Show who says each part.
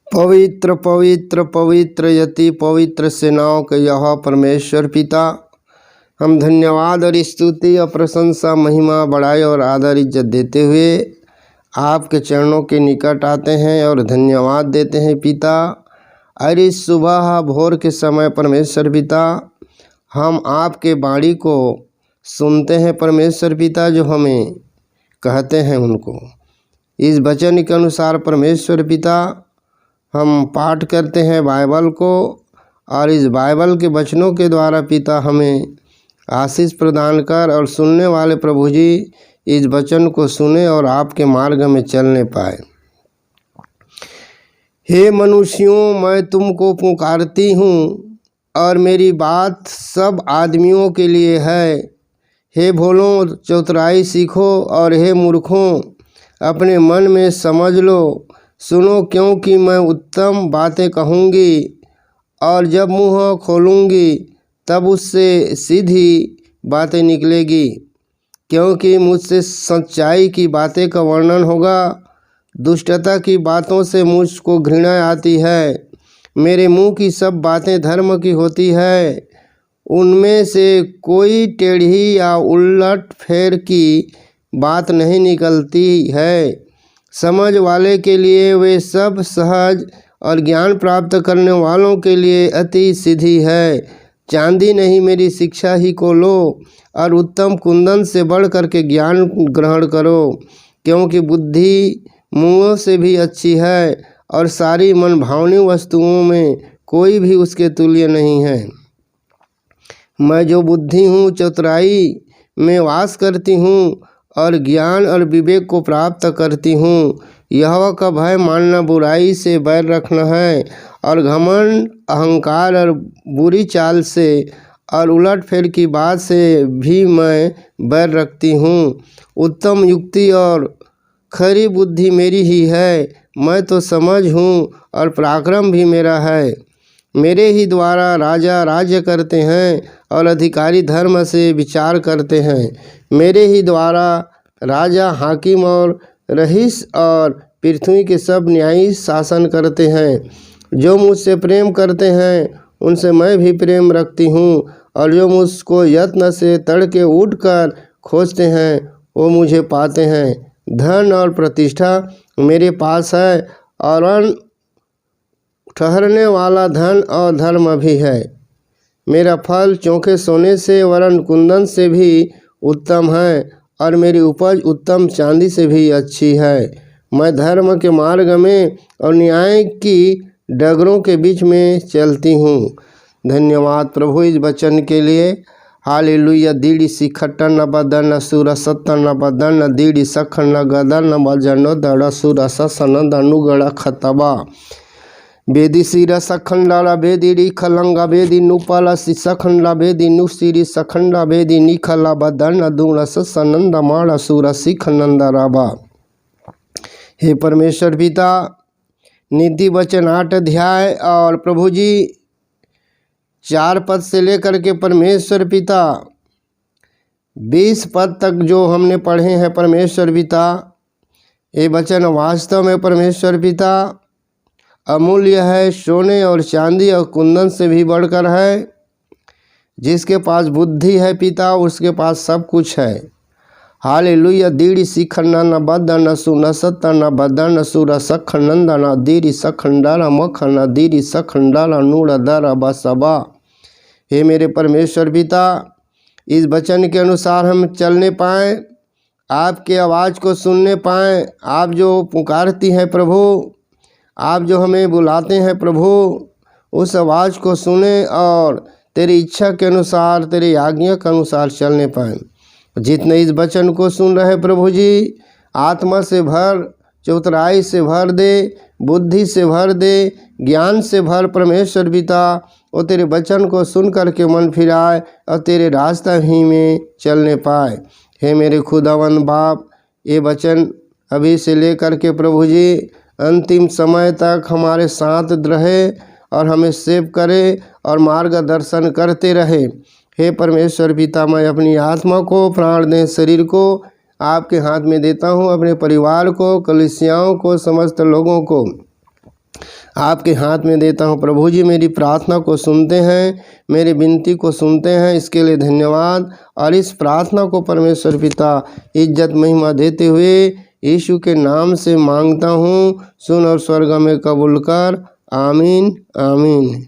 Speaker 1: पवित्र पवित्र पवित्र यति पवित्र सेनाओं के यह परमेश्वर पिता, हम धन्यवाद और स्तुति और प्रशंसा महिमा बड़ाई और आदर इज्जत देते हुए आपके चरणों के निकट आते हैं और धन्यवाद देते हैं पिता। अरे सुबह भोर के समय परमेश्वर पिता, हम आपके वाणी को सुनते हैं परमेश्वर पिता, जो हमें कहते हैं उनको इस वचन के अनुसार परमेश्वर पिता हम पाठ करते हैं बाइबल को, और इस बाइबल के वचनों के द्वारा पिता हमें आशीष प्रदान कर और सुनने वाले प्रभु जी इस वचन को सुने और आपके मार्ग में चलने पाए। हे मनुष्यों, मैं तुमको पुकारती हूँ और मेरी बात सब आदमियों के लिए है। हे भोलों, चतुराई सीखो, और हे मूर्खों, अपने मन में समझ लो। सुनो, क्योंकि मैं उत्तम बातें कहूँगी और जब मुँह खोलूँगी तब उससे सीधी बातें निकलेगी, क्योंकि मुझसे सच्चाई की बातें का वर्णन होगा। दुष्टता की बातों से मुझको घृणा आती है। मेरे मुंह की सब बातें धर्म की होती है। उनमें से कोई टेढ़ी या उलट फेर की बात नहीं निकलती है। समझ वाले के लिए वे सब सहज और ज्ञान प्राप्त करने वालों के लिए अति सीधी है। चांदी नहीं, मेरी शिक्षा ही को लो, और उत्तम कुंदन से बढ़ कर के ज्ञान ग्रहण करो, क्योंकि बुद्धि मुँह से भी अच्छी है और सारी मन भावनी वस्तुओं में कोई भी उसके तुल्य नहीं है। मैं जो बुद्धि हूँ, चतुराई में वास करती हूँ और ज्ञान और विवेक को प्राप्त करती हूँ। यहोवा का भय मानना बुराई से बैर रखना है, और घमंड, अहंकार और बुरी चाल से और उलट फेर की बात से भी मैं बैर रखती हूँ। उत्तम युक्ति और खरी बुद्धि मेरी ही है। मैं तो समझ हूँ और पराक्रम भी मेरा है। मेरे ही द्वारा राजा राज्य करते हैं और अधिकारी धर्म से विचार करते हैं। मेरे ही द्वारा राजा, हाकिम और रईस और पृथ्वी के सब न्यायी शासन करते हैं। जो मुझसे प्रेम करते हैं उनसे मैं भी प्रेम रखती हूँ, और जो मुझको यत्न से तड़के उठकर खोजते हैं वो मुझे पाते हैं। धन और प्रतिष्ठा मेरे पास है, और अन्न ठहरने वाला धन और धर्म भी है। मेरा फल चोखे सोने से वरन कुंदन से भी उत्तम है, और मेरी उपज उत्तम चांदी से भी अच्छी है। मैं धर्म के मार्ग में और न्याय की डगरों के बीच में चलती हूँ। धन्यवाद प्रभु इस वचन के लिए। हालेलुया। दीड़ी सिखटन बदन सुर सतन बदन दीड़ी सखन गदन बजन दड़ सुर ससन दनुगड़ खतबा बेदी सिर सखंडा बेदी खलंगा बेदी नुपला सखंडा बेदी नुसिरी सखंडा बेदी निखला बदन दूण सनंद माड़ा सुर सिखनंद राबा। हे परमेश्वर पिता, नीति वचन 8 अध्याय और प्रभु जी 4 पद से लेकर के परमेश्वर पिता 20 पद तक जो हमने पढ़े हैं परमेश्वर पिता, ये वचन वास्तव में परमेश्वर पिता अमूल्य है। सोने और चांदी और कुंदन से भी बढ़कर है। जिसके पास बुद्धि है पिता, उसके पास सब कुछ है। हालेलुया। दीड़ी सिखंडा न बदन सुन सतन बदन सुर सखंडा न दीरी सखंडाला मखन दीरी सखंडाला नूड़ दर बसबा। हे मेरे परमेश्वर पिता, इस वचन के अनुसार हम चलने पाएँ, आपके आवाज़ को सुनने पाएँ। आप जो पुकारती हैं प्रभु, आप जो हमें बुलाते हैं प्रभु, उस आवाज़ को सुने और तेरी इच्छा के अनुसार, तेरी आज्ञा के अनुसार चलने पाएँ। जितने इस वचन को सुन रहे प्रभु जी, आत्मा से भर, चतुराई से भर दे, बुद्धि से भर दे, ज्ञान से भर परमेश्वर पिता। और तेरे वचन को सुन कर के मन फिराए और तेरे रास्ता ही में चलने पाए। हे मेरे खुदावंद बाप, ये वचन अभी से लेकर के प्रभु जी अंतिम समय तक हमारे साथ रहे और हमें सेव करे और मार्गदर्शन करते रहे। हे परमेश्वर पिता, मैं अपनी आत्मा को, प्राण देह, शरीर को आपके हाथ में देता हूँ। अपने परिवार को, कलीसियाओं को, समस्त लोगों को आपके हाथ में देता हूँ। प्रभु जी मेरी प्रार्थना को सुनते हैं, मेरी विनती को सुनते हैं, इसके लिए धन्यवाद। और इस प्रार्थना को परमेश्वर पिता इज्जत महिमा देते हुए यीशु के नाम से मांगता हूँ, सुन और स्वर्ग में कबूल कर। आमीन आमीन।